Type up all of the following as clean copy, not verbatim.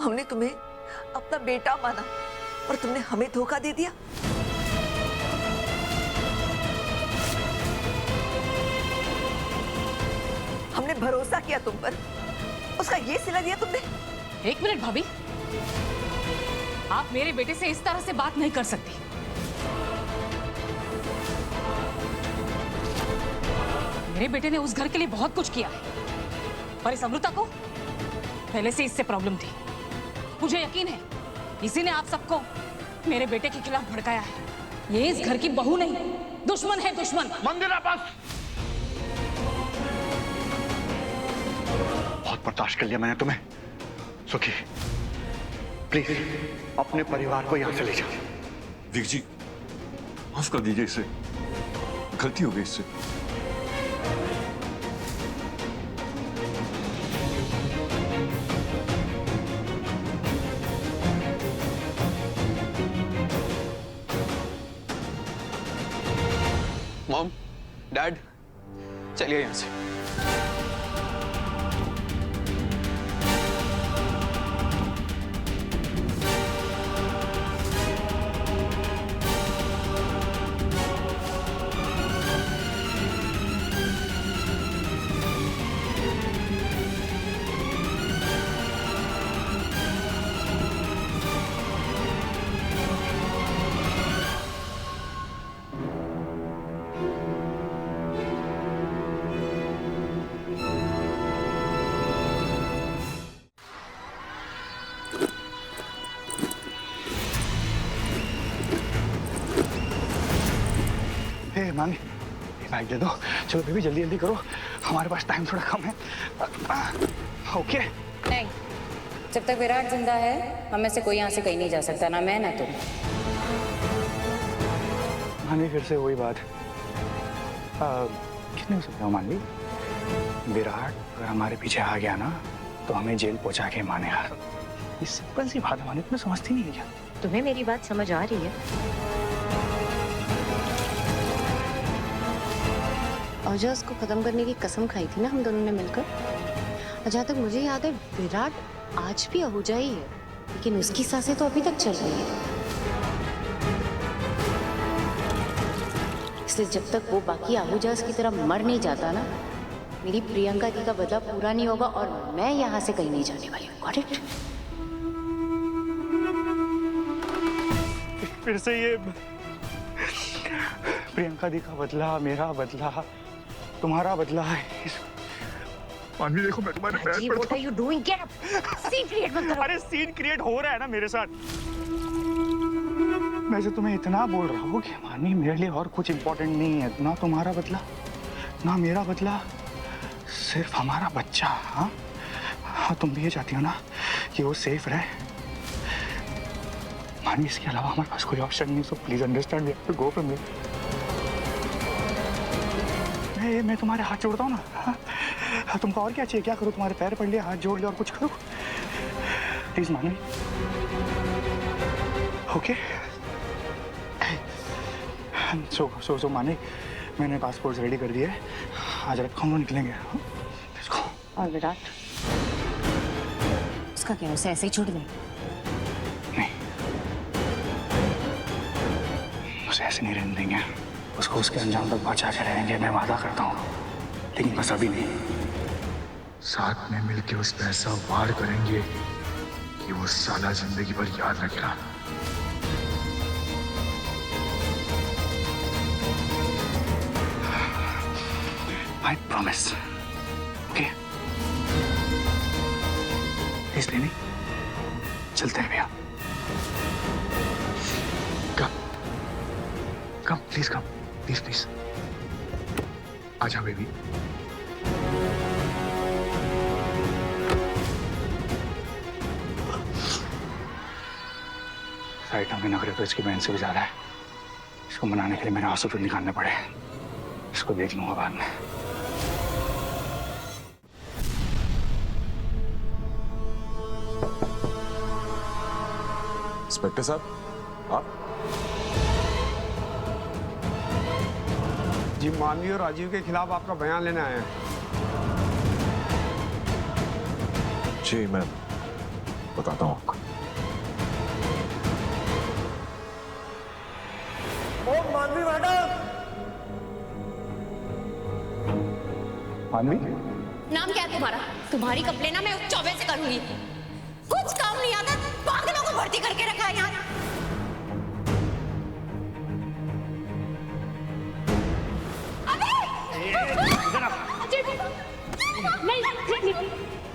हमने तुम्हें अपना बेटा माना और तुमने हमें धोखा दे दिया। हमने भरोसा किया तुम पर, उसका ये सिला दिया तुमने। एक मिनट भाभी, आप मेरे बेटे से इस तरह से बात नहीं कर सकती। मेरे बेटे ने उस घर के लिए बहुत कुछ किया है, पर इस अमृता को पहले से इससे प्रॉब्लम थी। मुझे यकीन है इसी ने आप सबको मेरे बेटे के खिलाफ भड़काया है। ये इस घर की बहू नहीं, दुश्मन है, दुश्मन। मंदिरा बस, बहुत बर्दाश्त कर लिया मैंने तुम्हें। सुखी, प्लीज अपने परिवार को यहां से ले जाओ। विक जी, माफ कर दीजिए, इसे गलती हो गई इससे। मॉम, डैड, चलिए यहां से। मानी, बैग दे दो। चलो बेबी जल्दी जल्दी करो, हमारे पास टाइम थोड़ा कम है। ओके। नहीं, जब तक विराट जिंदा है हम में से कोई यहाँ से कहीं नहीं जा सकता, ना मैं ना तुम। मानवी फिर से वही बात। कितने हो सकते हो मानवी? विराट अगर हमारे पीछे आ गया ना तो हमें जेल पहुंचा के मानेगा। ये सिंपल सी बात है मानवी, तुम्हें समझती नहीं है क्या? तुम्हें मेरी बात समझ आ रही है? औजास को खत्म करने की कसम खाई थी ना हम दोनों ने मिलकर। और जहाँ तक मुझे याद है विराट आज भी आहूजा ही है, लेकिन उसकी सांसें तो अभी तक चल रही है। इसलिए जब तक वो बाकी आहूजास की तरह मर नहीं जाता ना, मेरी प्रियंका दी का बदला पूरा नहीं होगा और मैं यहाँ से कहीं नहीं जाने वाली हूँ। Got it? फिर से ये प्रियंका दी का बदला, मेरा बदला, तुम्हारा बदला है। मानवी देखो, मैं तुम्हारे पैर पड़ता हूं। What are you doing? Get up! Scene create मत करो। अरे सीन क्रिएट हो रहा है ना मेरे साथ। मैं से तुम्हें इतना बोल रहा हूँ कि मानवी मेरे लिए और कुछ इंपॉर्टेंट नहीं है, ना तुम्हारा बदला ना मेरा बदला, सिर्फ हमारा बच्चा। हाँ हाँ, तुम भी ये चाहती हो ना कि वो सेफ रहे। मानवी इसके अलावा हमारे पास कोई ऑप्शन नहीं, so please understand, we have to go from here. मैं तुम्हारे हाथ जोड़ता हूँ ना। हाँ, तुमको और क्या चाहिए? क्या करूँ? तुम्हारे पैर पड़ लिए, हाथ जोड़ लिया, और कुछ करूँ? प्लीज मानवी। ओके सो मानवी, मैंने पासपोर्ट रेडी कर दिए, आज रात को हम निकलेंगे। और विराट, उसका क्या, उसे ऐसे ही छोड़ दें? नहीं, उसे ऐसे नहीं रहने देंगे, उसको उसके अंजाम तक पहुंचा के रहेंगे, मैं वादा करता हूँ। लेकिन बस अभी नहीं, साथ में मिलके उस पर ऐसा वार करेंगे कि वो साला जिंदगी भर याद रखेगा। I promise. Okay? Please baby, चलते हैं भैया। Come please, come please please, आजा बेबी। साइड में नखरे तो इसकी बहन से भी ज्यादा है। इसको मनाने के लिए मेरे आंसू तो निकालने पड़े, इसको देख लूंगा बाद में। इंस्पेक्टर साहब, आप? जी, मानवी और राजीव के खिलाफ आपका बयान लेने आए हैं। जी मैं बताता हूँ आपको। मानवी मैडम। मानवी, नाम क्या है तुम्हारा? तुम्हारी कंप्लेन ना मैं उस चौबे से करूंगी। कुछ काम नहीं आता, पागलों को भर्ती करके रखा है यहाँ।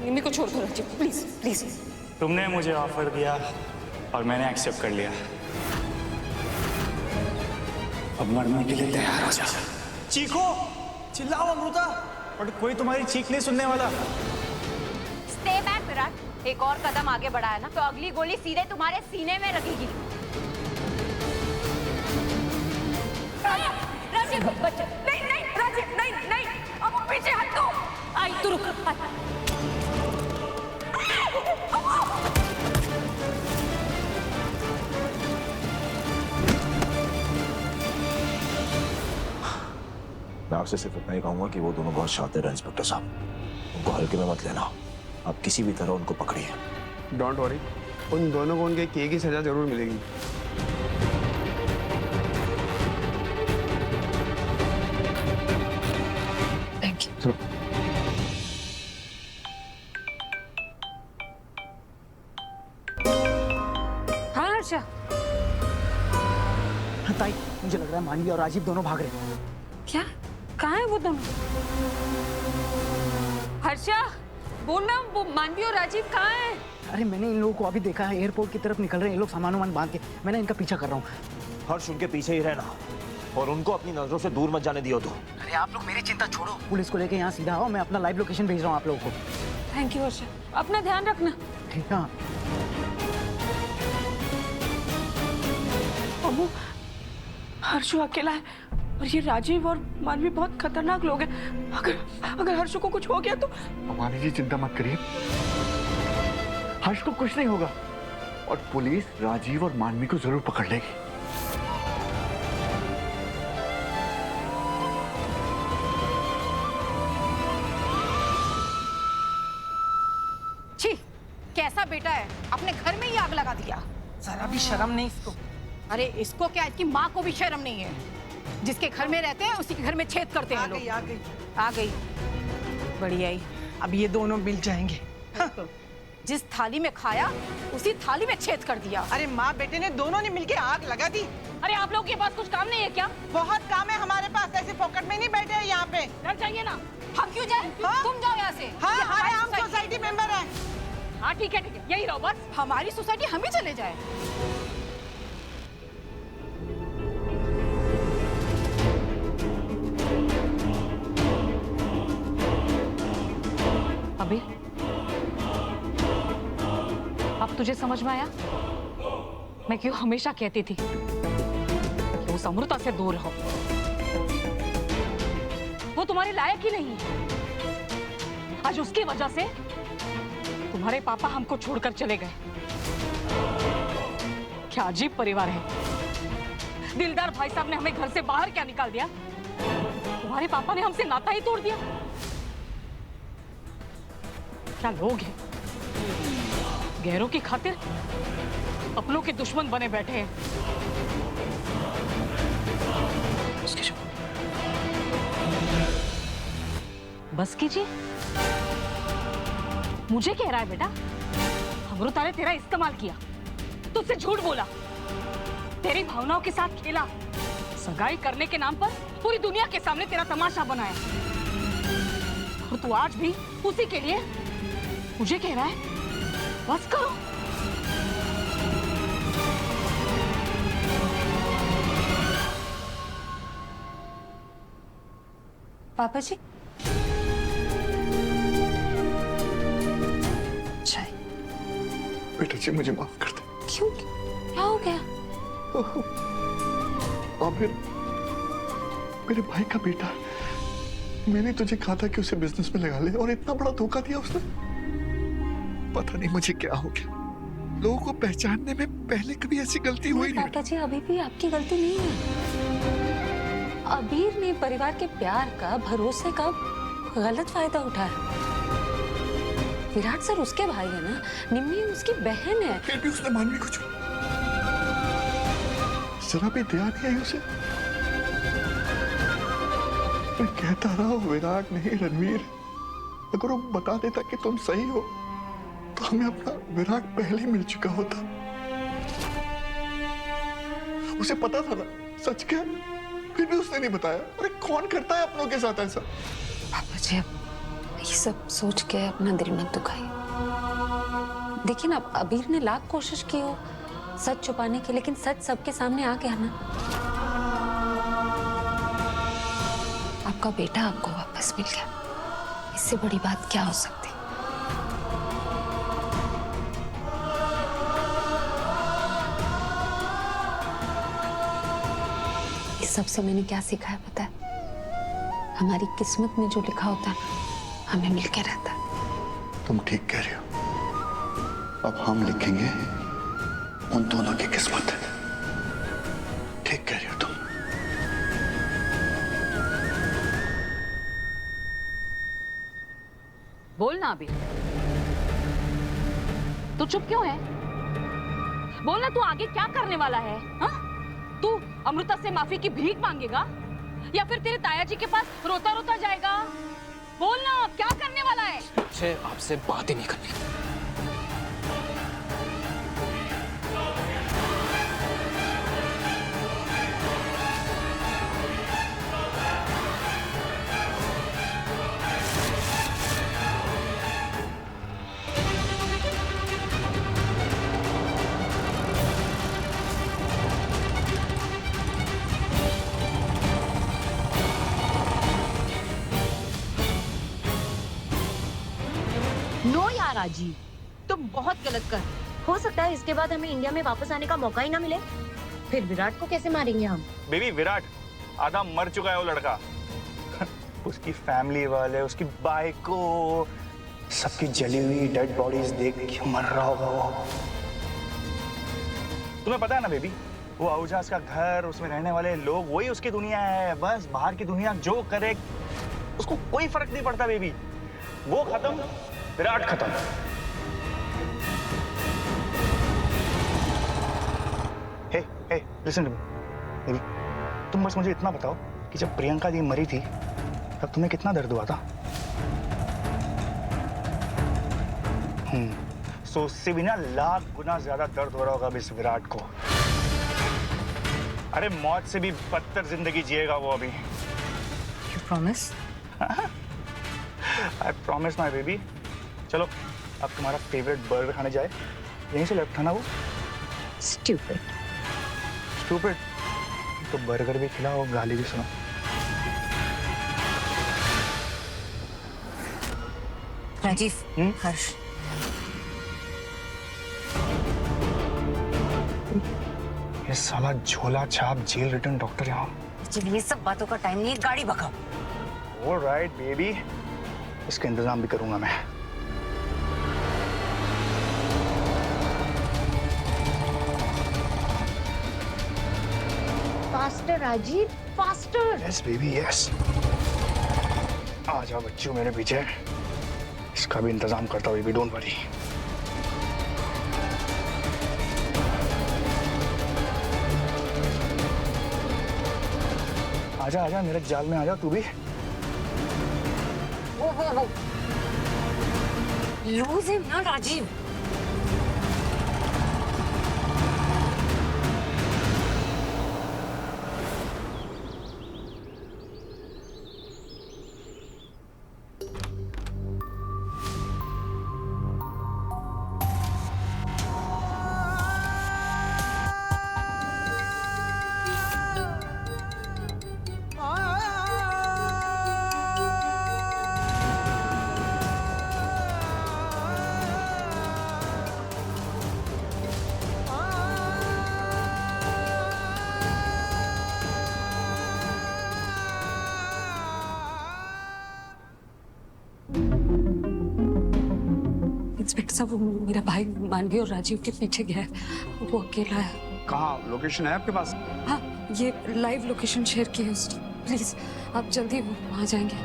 मेरे को छोड़ दो राजीव, प्लीज प्लीज। तुमने मुझे ऑफर दिया और मैंने एक्सेप्ट कर लिया। अब मरने के लिए तैयार हो जा। चीखो, चिल्लाओ अमृता, और कोई तुम्हारी चीख नहीं सुनने वाला। Stay back Virat. एक और कदम आगे बढ़ाया ना तो अगली गोली सीधे तुम्हारे सीने में लगेगी। राजीव, बच्चे, नहीं नहीं राजीव, नहीं नहीं, अब पीछे हट दो। आई तू रुक। मैं आपसे सिर्फ इतना ही कहूंगा कि वो दोनों बहुत शातिर हैं इंस्पेक्टर साहब, उनको हल्के में मत लेना। आप किसी भी तरह उनको पकड़िए। डोंट वरी, उन दोनों को उनके किए की सजा जरूर मिलेगी। Thank you. हाँ हर्षा, ताई, मुझे लग रहा है मानवी और राजीव दोनों भाग रहे हैं। क्या? कहाँ है वो दोनों? हर्षा, बोलना, वो मानवी और राजीव कहाँ हैं? अरे मैंने इन लोगों को अभी देखा है, एयरपोर्ट की तरफ निकल रहे हैं ये लोग, सामान वामान बांध के। मैंने इनका पीछा कर रहा हूँ। हर्ष, उनके पीछे ही रहना और उनको अपनी नजरों से दूर मत जाने दियो। तो अरे आप लोग मेरी चिंता छोड़ो, पुलिस को लेके यहाँ सीधा आओ। मैं अपना लाइव लोकेशन भेज रहा हूँ आप लोगों को। थैंक यू हर्षा, अपना ध्यान रखना। ठीक है। अम्मू, हर्षु अकेला है और ये राजीव और मानवी बहुत खतरनाक लोग हैं। अगर हर्षु को कुछ हो गया तो। भवानी जी चिंता मत करिए, हर्ष को कुछ नहीं होगा और पुलिस राजीव और मानवी को जरूर पकड़ लेगी। छी, कैसा बेटा है, अपने घर में ही आग लगा दिया। जरा भी शर्म नहीं इसको। अरे इसको क्या, इसकी माँ को भी शर्म नहीं है। जिसके घर में रहते हैं उसी के घर में छेद करते हैं लोग। आ गई, बढ़िया ही। अब ये दोनों मिल जाएंगे। जिस थाली में खाया उसी थाली में छेद कर दिया। अरे माँ बेटे ने दोनों ने मिलके आग लगा दी। अरे आप लोगों के पास कुछ काम नहीं है क्या? बहुत काम है हमारे पास, ऐसे फोकट में नहीं बैठे हैं यहाँ पे। डर जाइए ना। हम क्यों जाए? हाँ? तुम जाओ यहाँ से। हाँ, ये हमारी हम सोसाइटी मेंबर हैं। हाँ ठीक है ठीक है, यही रहो बस। हमारी सोसाइटी हम ही चले जाए। अभी अब तुझे समझ में आया मैं क्यों हमेशा कहती थी कि उस अमृता से दूर रहो। वो तुम्हारे लायक ही नहीं है। आज उसकी वजह से तुम्हारे पापा हमको छोड़कर चले गए। क्या अजीब परिवार है। दिलदार भाई साहब ने हमें घर से बाहर क्या निकाल दिया, तुम्हारे पापा ने हमसे नाता ही तोड़ दिया। क्या लोग हैं, गैरों की खातिर अपनों के दुश्मन बने बैठे हैं। बस कीजिए। मुझे कह रहा है बेटा, अमृता ने तेरा इस्तेमाल किया, तुझसे झूठ बोला, तेरी भावनाओं के साथ खेला, सगाई करने के नाम पर पूरी दुनिया के सामने तेरा तमाशा बनाया। और तू आज भी उसी के लिए मुझे कह रहा है बस करो। पापा जी, चाय। बेटा जी मुझे माफ कर दे। क्यों, क्या हो गया? आमिर मेरे भाई का बेटा, मैंने तुझे कहा था कि उसे बिजनेस में लगा ले और इतना बड़ा धोखा दिया उसने। पता नहीं मुझे क्या हो गया, लोगों को पहचानने में पहले कभी ऐसी गलती हुई नहीं। पापा जी, अभी भी आपकी गलती नहीं है। अबीर ने परिवार के प्यार का, भरोसे का गलत फायदा उठाया। विराट सर उसके भाई है ना, निम्मी उसकी बहन है। फिर भी उसने मानवी को छुआ, जरा भी दया नहीं आई उसे। मैं कहता रहा हूं विराट नहीं रणवीर, अगर वो बता देता कि तुम सही हो तो हमें अपना विराट पहले ही मिल चुका होता। उसे पता था ना सच क्या, फिर भी उसने नहीं बताया। अरे कौन करता है अपनों के साथ ऐसा? पापा जी अब ये सब सोच के अपना दिल मत दुखाइए। देखिए ना, अबीर ने लाख कोशिश की हो सच छुपाने की, लेकिन सच सबके सामने आ गया ना। आपका बेटा आपको वापस मिल गया, इससे बड़ी बात क्या हो सकती। इस सब से मैंने क्या सीखा है पता है? हमारी किस्मत में जो लिखा होता है ना, हमें मिलके रहता है। तुम ठीक कह रहे हो, अब हम लिखेंगे उन दोनों की किस्मत। ठीक कह रही हो तुम। बोल ना अभी, तू चुप क्यों है? बोल ना, तू आगे क्या करने वाला है? हाँ? तू अमृता से माफी की भीख मांगेगा या फिर तेरे ताया जी के पास रोता रोता जाएगा? बोल ना, क्या करने वाला है? मुझे आपसे बात ही नहीं करनी। नो यार राजीव, तुम बहुत गलत कर। हो सकता है इसके बाद हमें इंडिया में वापस आने का मौका ही ना मिले, फिर विराट को कैसे मारेंगे हम? बेबी विराट आधा मर चुका है वो लड़का। उसकी फैमिली वाले, उसकी बाइक को, सबकी जली हुई डेड बॉडीज देख के मर रहा होगा वो। तुम्हें पता है ना बेबी, वो अहुजास का घर, उसमें रहने वाले लोग, वही उसकी दुनिया है। बस बाहर की दुनिया जो करे उसको कोई फर्क नहीं पड़ता बेबी। वो खत्म, विराट खत्म। हे हे लिसन टू मी, तुम बस मुझे इतना बताओ कि जब प्रियंका दी मरी थी तब तुम्हें कितना दर्द हुआ था? सो उससे भी ना लाख गुना ज्यादा दर्द हो रहा होगा इस विराट को। अरे मौत से भी बदतर जिंदगी जिएगा वो अभी। You promise? I promise my baby। चलो अब तुम्हारा फेवरेट बर्गर खाने जाए, यहीं से लेफ्ट था ना वो। Stupid। Stupid? तो बर्गर भी खिलाओ और गाली भी सुनो। राजीव, हर्ष, ये साला झोला छाप जेल रिटर्न डॉक्टर यहाँ। ये सब बातों का टाइम नहीं, गाड़ी भगाओ। ऑलराइट बेबी, इसका इंतजाम भी करूंगा मैं। Faster Rajiv, faster. Yes baby yes. आ जाओ बच्चों मेरे पीछे, इसका भी इंतजाम करता हूँ बेबी, डोंट वरी। आजा आजा मेरे जाल में आजा तू भी। वो लूज हिम ना राजीव। इंस्पेक्टर साहब, वो मेरा भाई मानवी और राजीव के पीछे गया है, वो अकेला है। कहाँ लोकेशन है आपके पास? हाँ, ये लाइव लोकेशन शेयर की है उसने। प्लीज आप जल्दी वहाँ जाएंगे।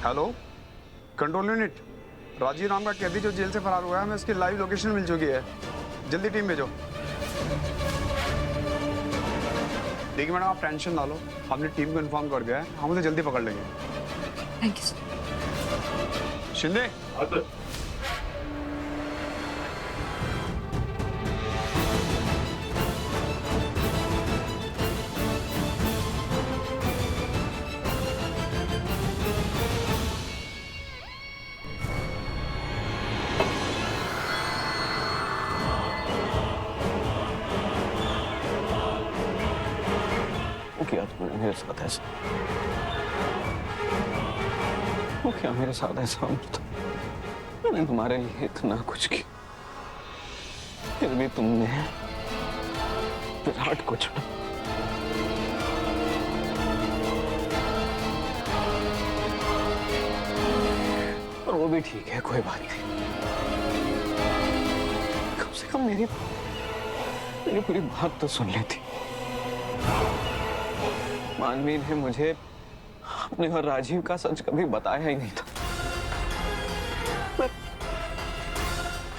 Hello, control unit. राजीव नाम का कैदी जो जेल से फरार हुआ है, हमें उसकी लाइव लोकेशन मिल चुकी है। जल्दी टीम भेजो। देखिए मैडम, आप टेंशन ना लो, हमने टीम को इन्फॉर्म कर दिया है, हम उसे जल्दी पकड़ लेंगे। Thank you sir. शिंदे, क्या तुमने मेरे साथ ऐसा, वो क्या मेरे साथ ऐसा होता? मैंने तुम्हारे लिए इतना कुछ किया, फिर भी तुमने विराट को चुना। और वो भी ठीक है, कोई बात नहीं। कम से कम मेरी पूरी बात तो सुन लेती। मानवी ने मुझे अपने और राजीव का सच कभी बताया ही नहीं था। मैं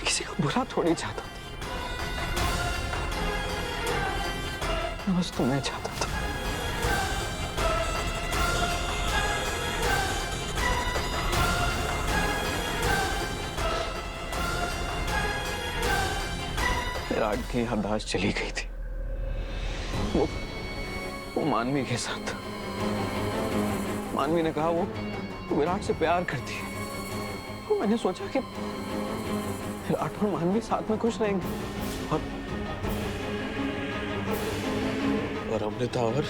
किसी का बुरा थोड़ी चाहता था, मैं बस तुम्हें चाहता था। विराट की याददाश्त चली गई थी, वो मानवी के साथ। मानवी ने कहा वो विराट से प्यार करती है। तो मैंने सोचा कि विराट और मानवी साथ में खुश रहेंगे। और अमृता और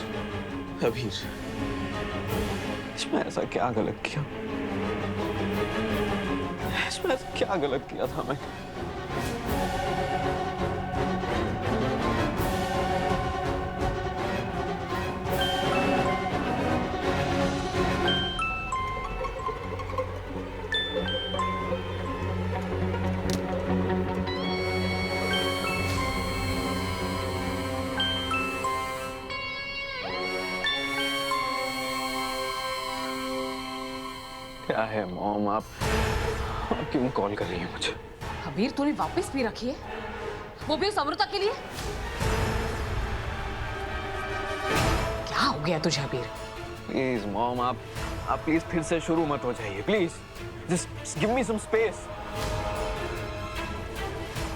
अबीर, इसमें ऐसा क्या गलत किया? इसमें ऐसा क्या गलत किया था मैंने? क्या है मॉम, आप क्यों कॉल कर रही हैं मुझे? अबीर तूने वापस भी रखी है, वो भी उस अमृता के लिए? क्या हो गया तुझे अबीर? प्लीज मॉम, आप प्लीज फिर से शुरू मत हो जाइए, please just give me some space.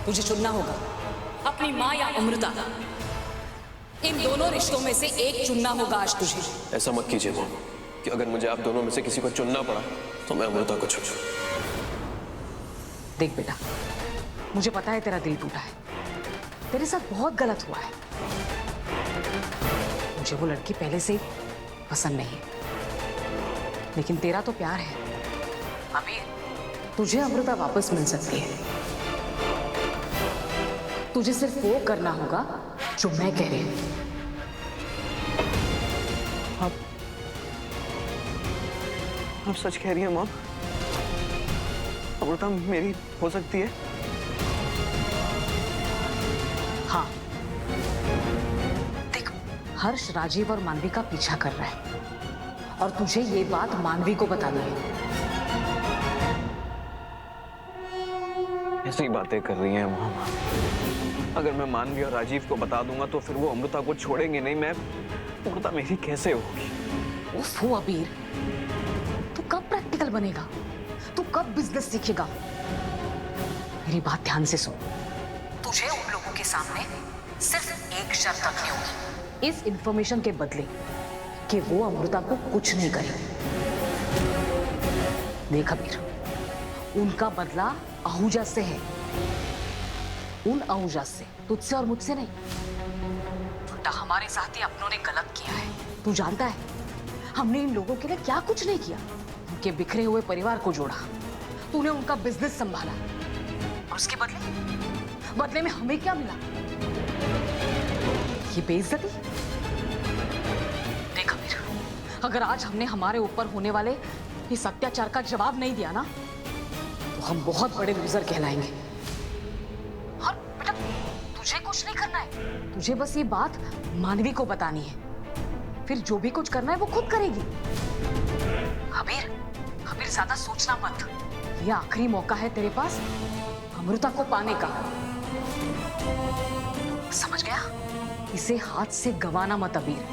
तुझे चुनना होगा, अपनी माँ या अमृता। इन दोनों रिश्तों में से एक चुनना होगा आज तुझे। ऐसा मत कीजिए मॉम, कि अगर मुझे आप दोनों में से किसी को चुनना पड़ा तो मैं अमृता को चुनूं। देख बेटा, मुझे पता है तेरा दिल टूटा है, तेरे साथ बहुत गलत हुआ है। मुझे वो लड़की पहले से ही पसंद नहीं है, लेकिन तेरा तो प्यार है अबीर, तुझे अमृता वापस मिल सकती है। तुझे सिर्फ वो करना होगा जो मैं कह रही हूं। आप सच कह रही हैं मॉम? अमृता मेरी हो सकती है? हाँ, देख, हर्ष राजीव और मानवी का पीछा कर रहा है और तुझे ये बात मानवी को बतानी है। ऐसी बातें कर रही हैं मॉम। अगर मैं मानवी और राजीव को बता दूंगा तो फिर वो अमृता को छोड़ेंगे नहीं। मैं अमृता मेरी कैसे होगी? उफ अबीर, तू कब प्रैक्टिकल बनेगा? तू कब बिजनेस सीखेगा? मेरी बात ध्यान से सुन। तुझे उन लोगों के सामने सिर्फ एक शर्त रखनी होगी, इस इंफॉर्मेशन के बदले कि वो अमृता को कुछ नहीं करे। देख अबीर, उनका बदला आहूजा से है, उन आहूजा से, तुझसे और मुझसे नहीं। उल्टा हमारे साथ ही अपनों ने गलत किया है। तू जानता है हमने इन लोगों के लिए क्या कुछ नहीं किया। उनके बिखरे हुए परिवार को जोड़ा, तूने उनका बिजनेस संभाला और उसके बदले में हमें क्या मिला? ये बेइज्जती। देख अबीर, अगर आज हमने हमारे ऊपर होने वाले इस अत्याचार का जवाब नहीं दिया ना, तो हम बहुत बड़े लूजर कहलाएंगे। और बेटा, तुझे कुछ नहीं करना है, तुझे बस ये बात मानवी को बतानी है, फिर जो भी कुछ करना है वो खुद करेगी। अबीर, ज्यादा सोचना मत। ये आखिरी मौका है तेरे पास अमृता को पाने का, समझ गया? इसे हाथ से गंवाना मत अबीर।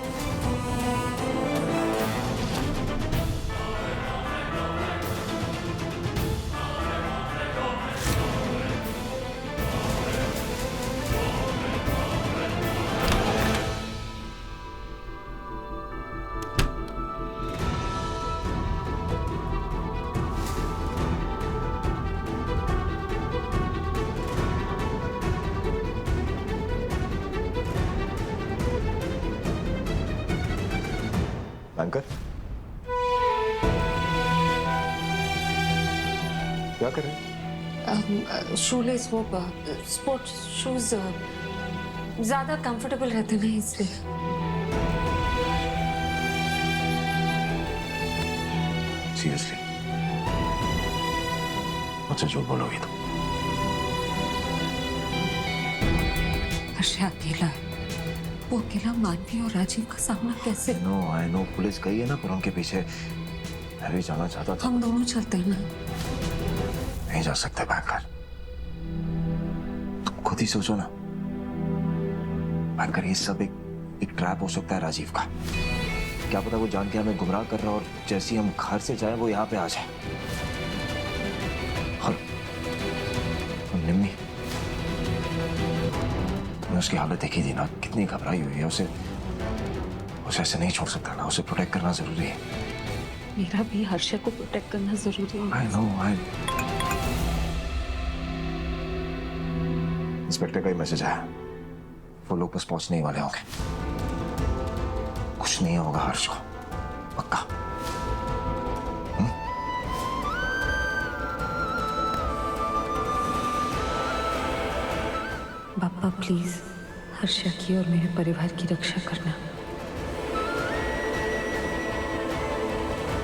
बैंकर, क्या कर रहे हैं? शूलेस, वो स्पोर्ट्स शूज ज्यादा कंफर्टेबल रहते नहीं, इसलिए। सीरियसली मुझसे झूठ बोलोगी तुम? हर्ष अकेला है, वो अकेला मानवी और राजीव का सामना कैसे? नो, आई नो, पुलिस गई है ना, पर उनके पीछे मैं भी जाना चाहता था। हम दोनों चलते हैं ना। नहीं जा सकते बैंकर, तुम खुद ही सोचो ना। बैंकर, ये सब एक ट्रैप हो सकता है राजीव का। क्या पता वो जान के हमें गुमराह कर रहा, और जैसे ही हम घर से जाए वो यहाँ पे आ जाए। और निम्मी, तुमने उसकी हालत देखी थी ना, कितनी घबराई हुई है। उसे ऐसे नहीं छोड़ सकता ना, उसे प्रोटेक्ट करना जरूरी है। मेरा भी हर्ष को प्रोटेक्ट करना जरूरी है। आई नो, इंस्पेक्टर का ही मैसेज आया, वो लोग बस पहुंचने ही वाले होंगे। कुछ नहीं होगा हर्ष को, पक्का। पापा प्लीज हर्ष की और मेरे परिवार की रक्षा करना।